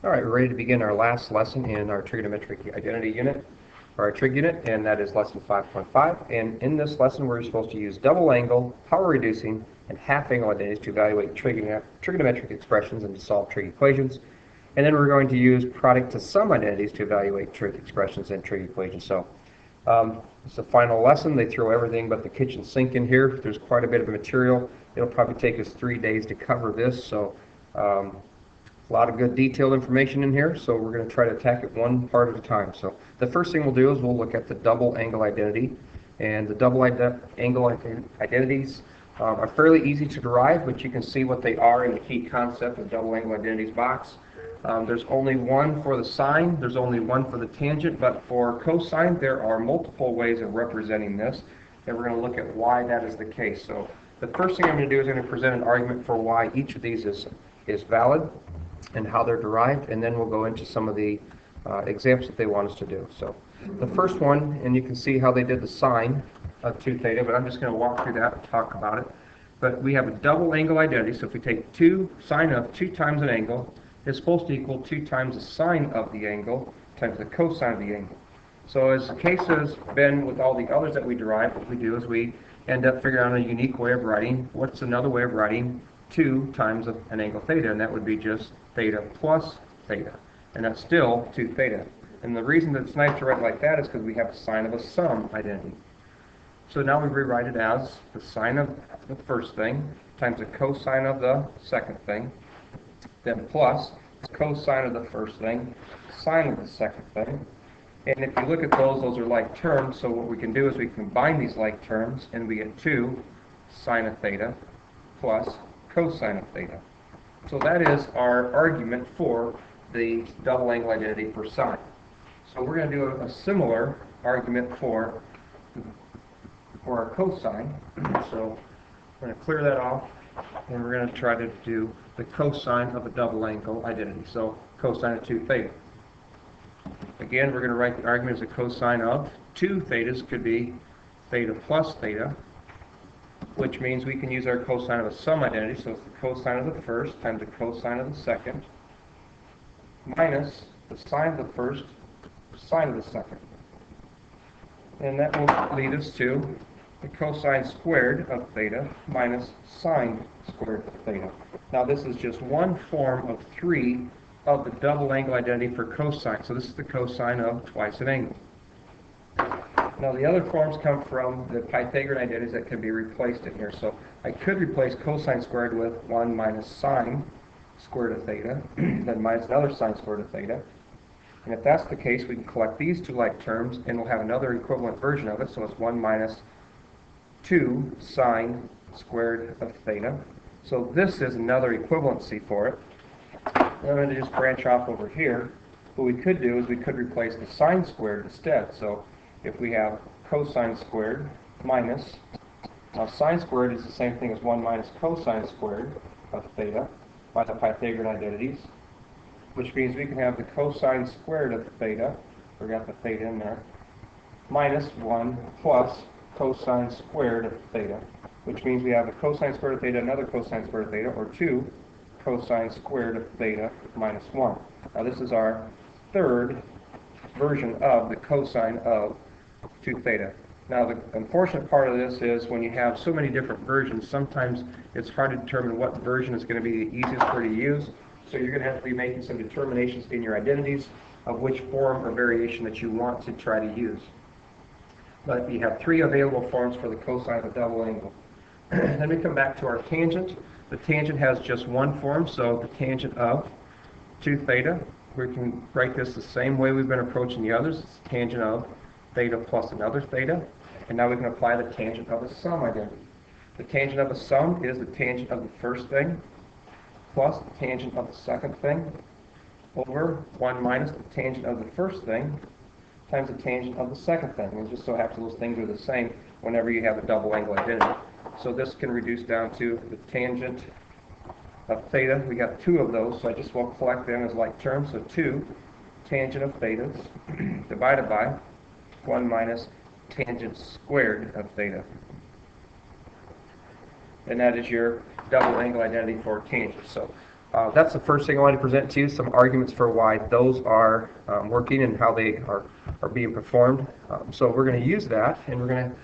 All right, we're ready to begin our last lesson in our trigonometric identity unit, or our trig unit, and that is lesson 5.5. And in this lesson, we're supposed to use double angle, power reducing, and half angle identities to evaluate trigonometric expressions and to solve trig equations. And then we're going to use product to sum identities to evaluate trig expressions and trig equations. So it's the final lesson. They throw everything but the kitchen sink in here. There's quite a bit of material. It'll probably take us 3 days to cover this. So a lot of good detailed information in here, so we're going to try to attack it one part at a time. So the first thing we'll do is we'll look at the double angle identity. And the double angle identities are fairly easy to derive, but you can see what they are in the key concept of double angle identities box. There's only one for the sine, there's only one for the tangent, but for cosine there are multiple ways of representing this, and we're going to look at why that is the case. So the first thing I'm going to do is I'm going to present an argument for why each of these is valid and how they're derived, and then we'll go into some of the examples that they want us to do. So the first one, and you can see how they did the sine of 2 theta, but I'm just going to walk through that and talk about it. But we have a double angle identity, so if we take sine of 2 times an angle, it's supposed to equal 2 times the sine of the angle times the cosine of the angle. So as the case has been with all the others that we derive, what we do is we end up figuring out a unique way of writing. What's another way of writing 2 times an angle theta? And that would be just theta plus theta. And that's still 2 theta. And the reason that it's nice to write like that is because we have a sine of a sum identity. So now we rewrite it as the sine of the first thing times the cosine of the second thing, then plus cosine of the first thing, sine of the second thing. And if you look at those are like terms, so what we can do is we combine these like terms, and we get 2 sine of theta plus cosine of theta. So that is our argument for the double angle identity for sine. So we're going to do a similar argument for our cosine. So we're going to clear that off, and we're going to try to do the cosine of a double angle identity. So cosine of 2 theta. Again, we're going to write the argument as a cosine of 2 thetas could be theta plus theta, which means we can use our cosine of a sum identity, so it's the cosine of the first times the cosine of the second, minus the sine of the first, sine of the second. And that will lead us to the cosine squared of theta minus sine squared of theta. Now this is just one form of 3 of the double angle identity for cosine. So this is the cosine of twice an angle. Now the other forms come from the Pythagorean identities that can be replaced in here. So I could replace cosine squared with 1 minus sine squared of theta, then minus another sine squared of theta. And if that's the case, we can collect these two like terms, and we'll have another equivalent version of it. So it's 1 minus 2 sine squared of theta. So this is another equivalency for it. And I'm going to just branch off over here. What we could do is we could replace the sine squared instead. So if we have cosine squared minus, now sine squared is the same thing as 1 minus cosine squared of theta by the Pythagorean identities, which means we can have the cosine squared of theta, forgot the theta in there, minus 1 plus cosine squared of theta, which means we have a cosine squared of theta, another cosine squared of theta, or 2 cosine squared of theta minus 1. Now this is our third version of the cosine of 2 theta. Now the unfortunate part of this is when you have so many different versions, sometimes it's hard to determine what version is going to be the easiest for you to use. So you're going to have to be making some determinations in your identities of which form or variation that you want to try to use. But you have 3 available forms for the cosine of a double angle. Then we come back to our tangent. The tangent has just one form, so the tangent of 2 theta. We can write this the same way we've been approaching the others. It's the tangent of theta plus another theta. And now we can apply the tangent of a sum identity. The tangent of a sum is the tangent of the first thing plus the tangent of the second thing over 1 minus the tangent of the first thing times the tangent of the second thing. And it just so happens those things are the same whenever you have a double angle identity. So this can reduce down to the tangent of theta. We got 2 of those, so I just will collect them as like terms. So 2 tangent of thetas divided by 1 minus tangent squared of theta. And that is your double angle identity for tangent. So That's the first thing I want to present to you, some arguments for why those are working and how they are being performed. So we're going to use that, and we're going to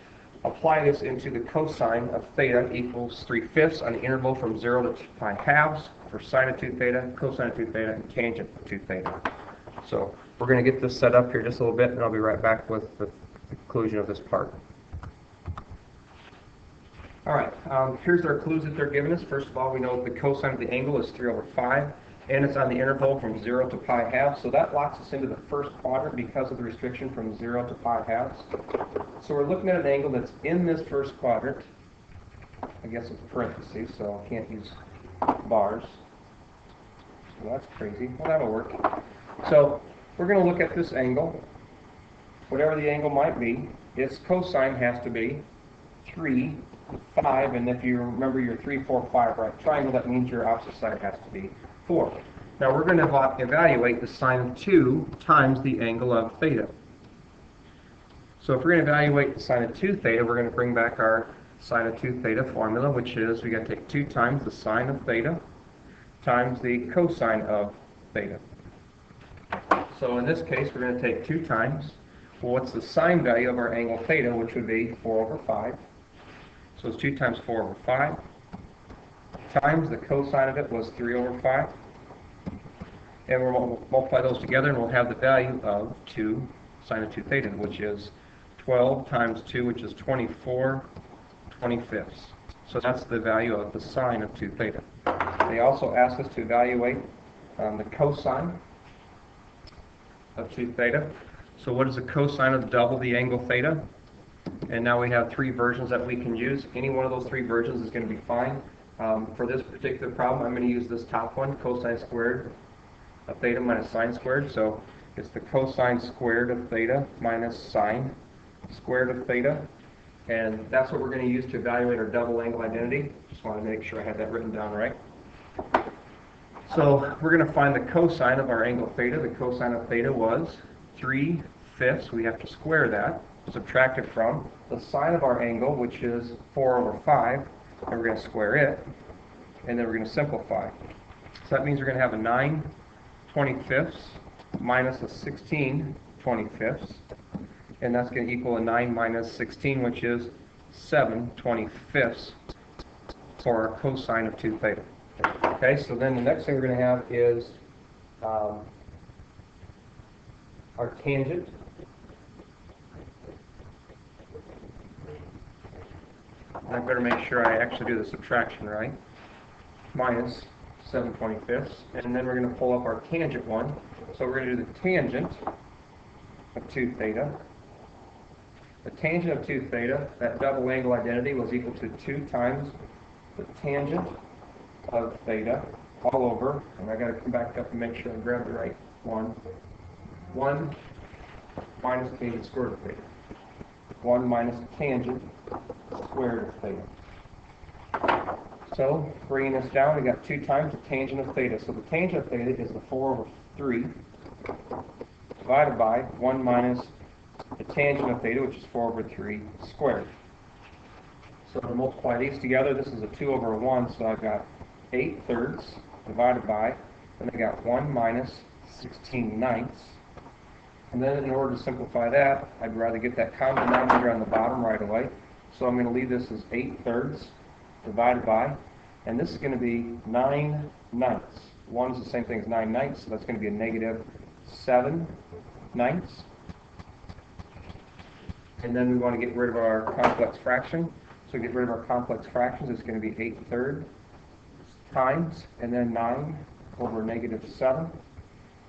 apply this into the cosine of theta equals 3/5 on the interval from 0 to pi halves for sine of 2 theta, cosine of 2 theta, and tangent of 2 theta. So we're going to get this set up here just a little bit, and I'll be right back with the conclusion of this part. All right, here's our clues that they're giving us. First of all, we know the cosine of the angle is 3/5, and it's on the interval from 0 to pi halves, so that locks us into the first quadrant because of the restriction from 0 to pi halves. So we're looking at an angle that's in this first quadrant. I guess it's parentheses, so I can't use bars. So that's crazy. Well, that'll work. So we're going to look at this angle. Whatever the angle might be, its cosine has to be 3, 5, and if you remember your 3, 4, 5 right triangle, that means your opposite side has to be 4. Now we're going to evaluate the sine of 2 times the angle of theta. So if we're going to evaluate the sine of 2 theta, we're going to bring back our sine of 2 theta formula, which is we got to take 2 times the sine of theta times the cosine of theta. So in this case, we're going to take 2 times, well, what's the sine value of our angle theta, which would be 4/5. So it's 2 times 4/5 times the cosine of it was 3/5. And we'll multiply those together, and we'll have the value of 2 sine of 2 theta, which is 12 times 2, which is 24/25. So that's the value of the sine of 2 theta. They also ask us to evaluate the cosine of 2 theta. So what is the cosine of double the angle theta? And now we have 3 versions that we can use. Any one of those 3 versions is going to be fine. For this particular problem, I'm going to use this top one, cosine squared of theta minus sine squared. So it's the cosine squared of theta minus sine squared of theta. And that's what we're going to use to evaluate our double angle identity. Just want to make sure I have that written down right. So we're going to find the cosine of our angle theta. The cosine of theta was 3/5. We have to square that, subtract it from the sine of our angle, which is 4/5, and we're going to square it, and then we're going to simplify. So that means we're going to have a 9/25 minus a 16/25, and that's going to equal a 9 minus 16, which is 7/25 for our cosine of 2 theta. Okay, so then the next thing we're going to have is our tangent. I better make sure I actually do the subtraction right. Minus 7/25, and then we're going to pull up our tangent one. So we're going to do the tangent of 2 theta. The tangent of 2 theta, that double angle identity, was equal to 2 times the tangent of theta all over, and I got to come back up and make sure I grab the right one. 1 minus tangent squared of theta. 1 minus tangent squared of theta. So, bringing this down, we got 2 times the tangent of theta. So the tangent of theta is the 4/3 divided by 1 minus the tangent of theta, which is 4/3 squared. So to multiply these together, this is a 2/1, so I've got 8/3 divided by, and I got 1 minus 16/9. And then in order to simplify that, I'd rather get that common denominator on the bottom right away. So I'm going to leave this as 8/3 divided by, and this is going to be 9/9. 1 is the same thing as 9/9, so that's going to be a negative 7/9. And then we want to get rid of our complex fraction. So to get rid of our complex fractions, it's going to be 8/3 times, and then 9 over negative 7.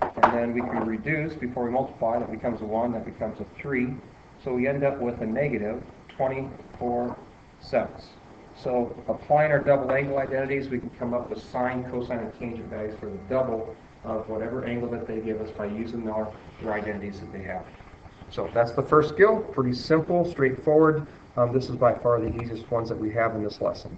And then we can reduce before we multiply. That becomes a 1, that becomes a 3. So we end up with a negative 24/7. So applying our double angle identities, we can come up with sine, cosine, and tangent values for the double of whatever angle that they give us by using their identities that they have. So that's the first skill. Pretty simple, straightforward. This is by far the easiest ones that we have in this lesson.